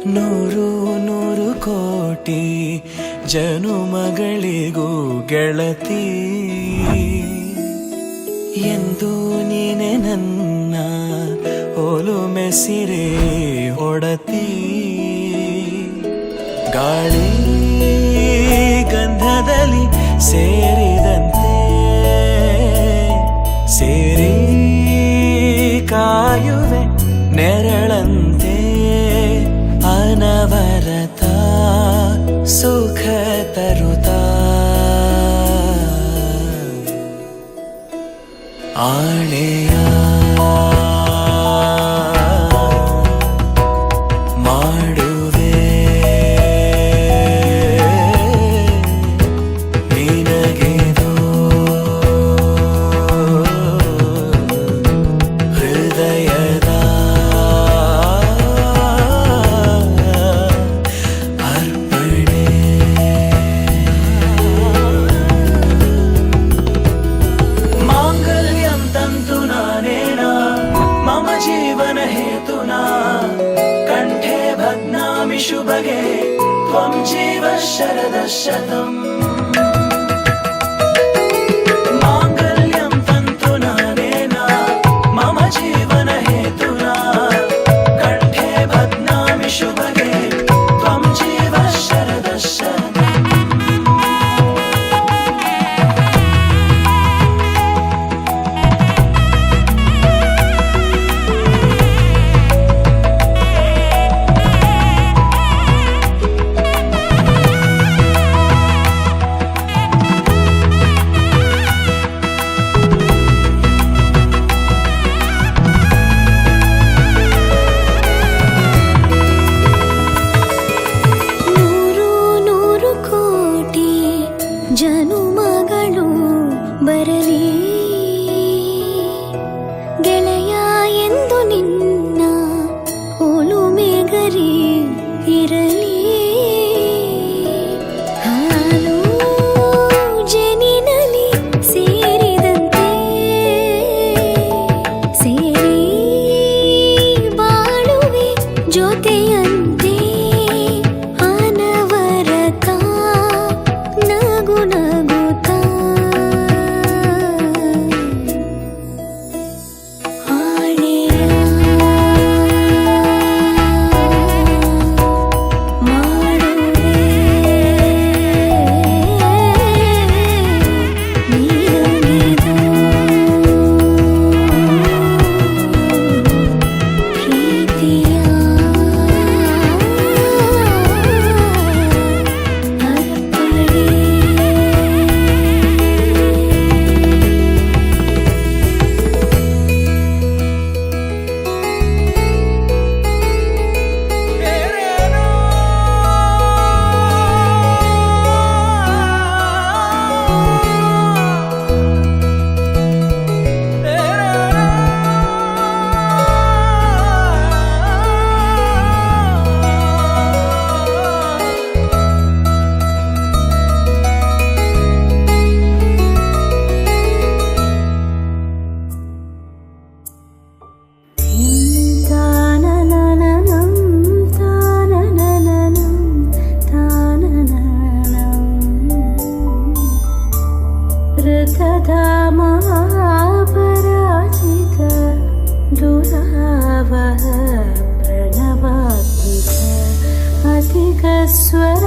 ನೂರು ನೂರು ಕೋಟಿ ಜನುಮಗಳಿಗೂ ಗೆಳತಿ ಎಂದು ನೀನೆ ನನ್ನ ಒಲುಮೆ ಸಿರೆ ಒಡತಿ ಗಾಳಿ ಗಂಧದಲ್ಲಿ ಸೇರಿದಂತೆ ಸೇರಿ ಕಾಯುವೆ ನೆರಳಂತೆ ಅನವರತ ಸುಖ ತರುತ್ತಾ ಆಣೆಯ ಮಾಡುವೆ ನಿನಗೆದೋ ಹೃದಯದ ಅರ್ಪಣೆ ಮಾಂಗಲ್ಯಂ ತಂತು ನಾನೇನ ಮಮ ಜೀವನ ಹೇತುನಾ ಕಂಠೆ ಭಗ್ನಾಮಿ ಶುಭಗೆ ತ್ವಂ ಜೀವ ಶರದ ಶತಂ ಮಾಂಗಲ್ಯಂ ತಂತು ನಾನೇನ ಮಮ ಜೀವನ ಹೇತುನಾ ಕಂಠೆ ಭಗ್ನಾಮಿ ಶುಭಗೆ ತ್ವಂ ಜೀವ ಶರದ ಶತಂ ಜನುಮಗಳು ಬರಲಿ ಗೆಳೆಯ ಎಂದು ನಿನ್ನ ಒಲುಮೆಗರಿ ಇರಲಿ ಹಾಲು ಜನಿನಲಿ ಸೇರಿದಂತೆ ಸೇರಿ ಬಾಳುವೆ ಜೊತೆಯಂತೆ ಅನವರತ ನಗು ನಗುತ್ತಾ ಆಣೆಯ ಮಾಡುವೆ ನಿನಗೆದೋ ಪ್ರೀತಿಯ ಪರಾಜಿತ ದುರಾವಹ ಪ್ರಣವಾತ್ಮಿಕ ಅಧಿಕ ಸ್ವರ